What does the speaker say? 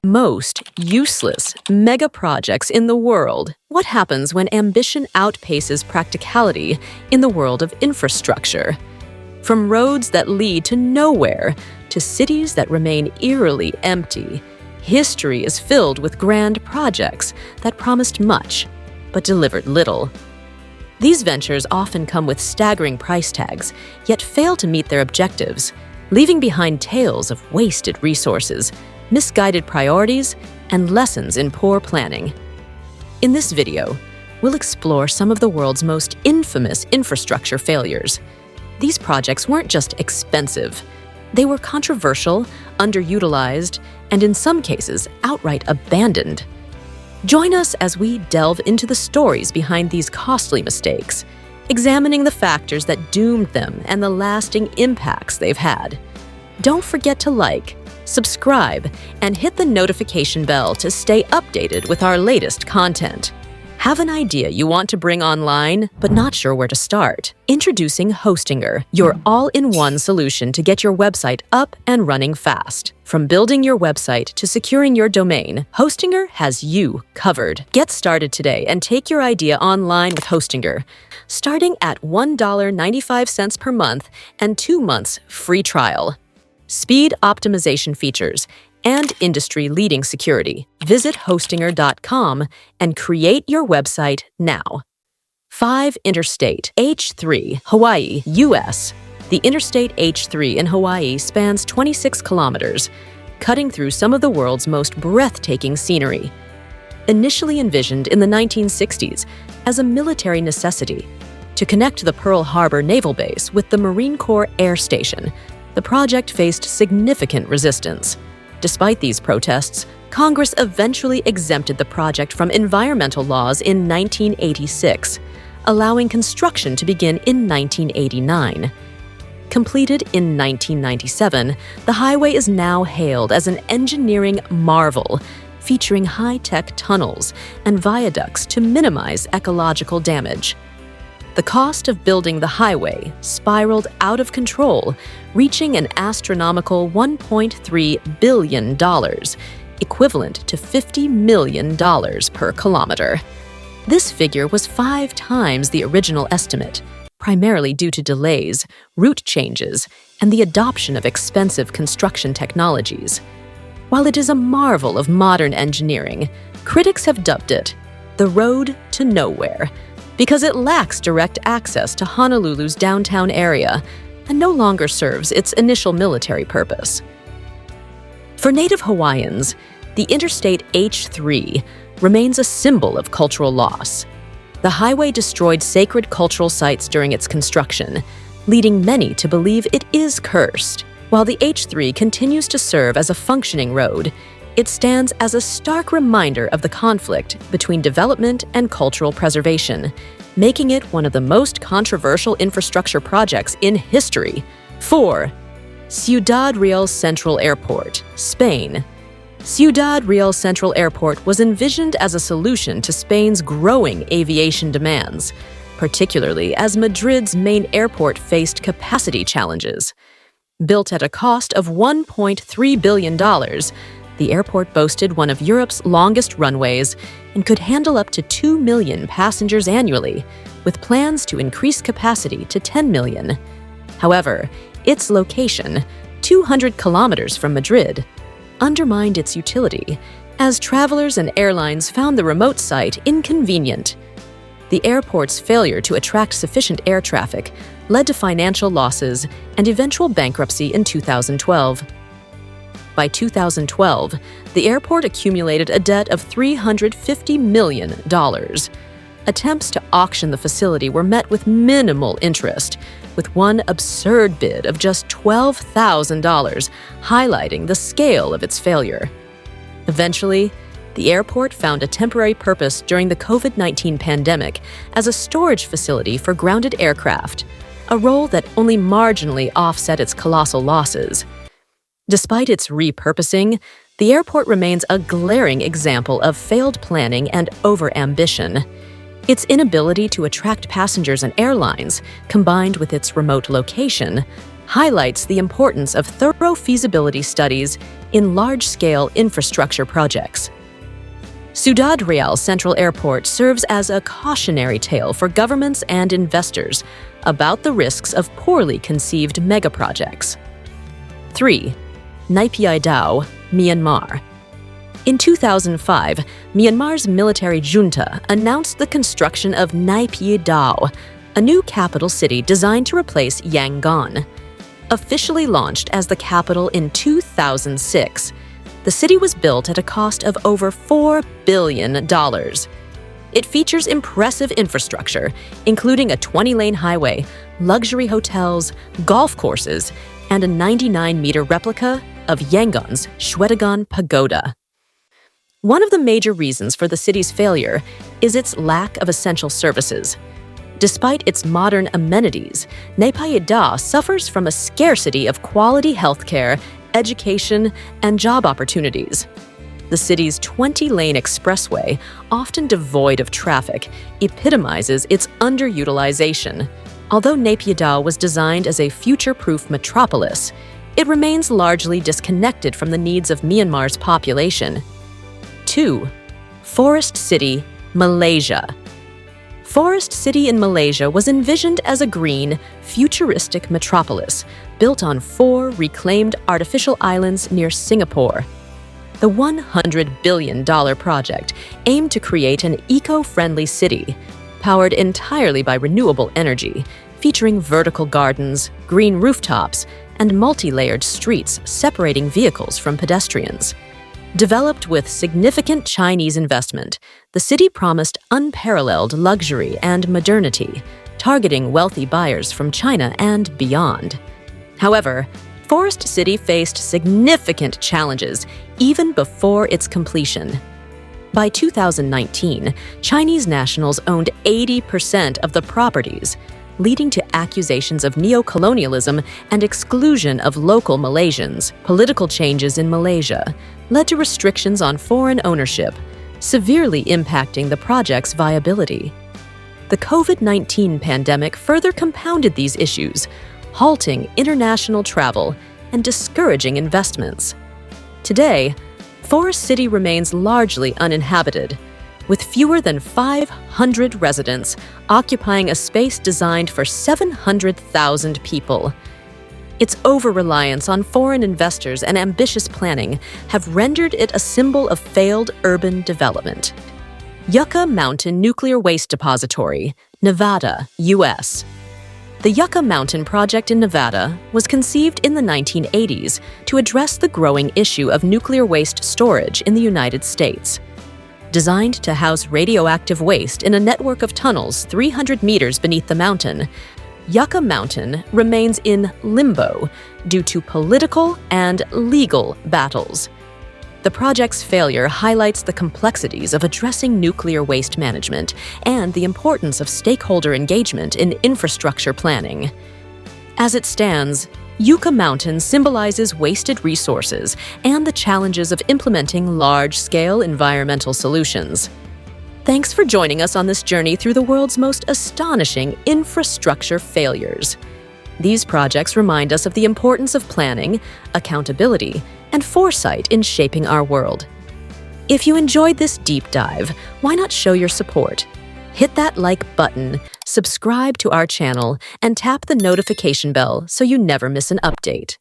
Most useless megaprojects in the world. What happens when ambition outpaces practicality in the world of infrastructure? From roads that lead to nowhere to cities that remain eerily empty, history is filled with grand projects that promised much but delivered little. These ventures often come with staggering price tags, yet fail to meet their objectives, leaving behind tales of wasted resources, misguided priorities, and lessons in poor planning. In this video, we'll explore some of the world's most infamous infrastructure failures. These projects weren't just expensive. They were controversial, underutilized, and in some cases, outright abandoned. Join us as we delve into the stories behind these costly mistakes, examining the factors that doomed them and the lasting impacts they've had. Don't forget to like, subscribe, and hit the notification bell to stay updated with our latest content. Have an idea you want to bring online, but not sure where to start? Introducing Hostinger, your all-in-one solution to get your website up and running fast. From building your website to securing your domain, Hostinger has you covered. Get started today and take your idea online with Hostinger, starting at $1.95 per month and 2 months free trial. Speed optimization features, and industry-leading security. Visit hostinger.com and create your website now. 5 Interstate H3, Hawaii, US. The Interstate H3 in Hawaii spans 26 kilometers, cutting through some of the world's most breathtaking scenery. Initially envisioned in the 1960s as a military necessity to connect the Pearl Harbor Naval Base with the Marine Corps Air Station, the project faced significant resistance. Despite these protests, Congress eventually exempted the project from environmental laws in 1986, allowing construction to begin in 1989. Completed in 1997, the highway is now hailed as an engineering marvel, featuring high-tech tunnels and viaducts to minimize ecological damage. The cost of building the highway spiraled out of control, reaching an astronomical $1.3 billion, equivalent to $50 million per kilometer. This figure was 5 times the original estimate, primarily due to delays, route changes, and the adoption of expensive construction technologies. While it is a marvel of modern engineering, critics have dubbed it the road to nowhere, because it lacks direct access to Honolulu's downtown area and no longer serves its initial military purpose. For Native Hawaiians, the Interstate H3 remains a symbol of cultural loss. The highway destroyed sacred cultural sites during its construction, leading many to believe it is cursed. While the H3 continues to serve as a functioning road, it stands as a stark reminder of the conflict between development and cultural preservation, making it one of the most controversial infrastructure projects in history. 4. Ciudad Real Central Airport, Spain. Ciudad Real Central Airport was envisioned as a solution to Spain's growing aviation demands, particularly as Madrid's main airport faced capacity challenges. Built at a cost of $1.3 billion, the airport boasted one of Europe's longest runways and could handle up to 2 million passengers annually, with plans to increase capacity to 10 million. However, its location, 200 kilometers from Madrid, undermined its utility, as travelers and airlines found the remote site inconvenient. The airport's failure to attract sufficient air traffic led to financial losses and eventual bankruptcy in 2012. By 2012, the airport accumulated a debt of $350 million. Attempts to auction the facility were met with minimal interest, with one absurd bid of just $12,000, highlighting the scale of its failure. Eventually, the airport found a temporary purpose during the COVID-19 pandemic as a storage facility for grounded aircraft, a role that only marginally offset its colossal losses. Despite its repurposing, the airport remains a glaring example of failed planning and over-ambition. Its inability to attract passengers and airlines, combined with its remote location, highlights the importance of thorough feasibility studies in large-scale infrastructure projects. Ciudad Real Central Airport serves as a cautionary tale for governments and investors about the risks of poorly conceived megaprojects. 3. Naypyidaw, Myanmar. In 2005, Myanmar's military junta announced the construction of Naypyidaw, a new capital city designed to replace Yangon. Officially launched as the capital in 2006, the city was built at a cost of over $4 billion. It features impressive infrastructure, including a 20-lane highway, luxury hotels, golf courses, and a 99-meter replica of Yangon's Shwedagon Pagoda. One of the major reasons for the city's failure is its lack of essential services. Despite its modern amenities, Naypyidaw suffers from a scarcity of quality healthcare, education, and job opportunities. The city's 20-lane expressway, often devoid of traffic, epitomizes its underutilization. Although Naypyidaw was designed as a future-proof metropolis, it remains largely disconnected from the needs of Myanmar's population. 2. Forest City, Malaysia. Forest City in Malaysia was envisioned as a green, futuristic metropolis built on 4 reclaimed artificial islands near Singapore. The $100 billion project aimed to create an eco-friendly city, powered entirely by renewable energy, featuring vertical gardens, green rooftops, and multi-layered streets separating vehicles from pedestrians. Developed with significant Chinese investment, the city promised unparalleled luxury and modernity, targeting wealthy buyers from China and beyond. However, Forest City faced significant challenges even before its completion. By 2019, Chinese nationals owned 80% of the properties, leading to accusations of neo-colonialism and exclusion of local Malaysians. Political changes in Malaysia led to restrictions on foreign ownership, severely impacting the project's viability. The COVID-19 pandemic further compounded these issues, halting international travel and discouraging investments. Today, Forest City remains largely uninhabited, with fewer than 500 residents occupying a space designed for 700,000 people. Its over-reliance on foreign investors and ambitious planning have rendered it a symbol of failed urban development. Yucca Mountain Nuclear Waste Depository, Nevada, U.S. The Yucca Mountain project in Nevada was conceived in the 1980s to address the growing issue of nuclear waste storage in the United States. Designed to house radioactive waste in a network of tunnels 300 meters beneath the mountain, Yucca Mountain remains in limbo due to political and legal battles. The project's failure highlights the complexities of addressing nuclear waste management and the importance of stakeholder engagement in infrastructure planning. As it stands, Yucca Mountain symbolizes wasted resources and the challenges of implementing large-scale environmental solutions. Thanks for joining us on this journey through the world's most astonishing infrastructure failures. These projects remind us of the importance of planning, accountability, and foresight in shaping our world. If you enjoyed this deep dive, why not show your support? Hit that like button, subscribe to our channel, and tap the notification bell so you never miss an update.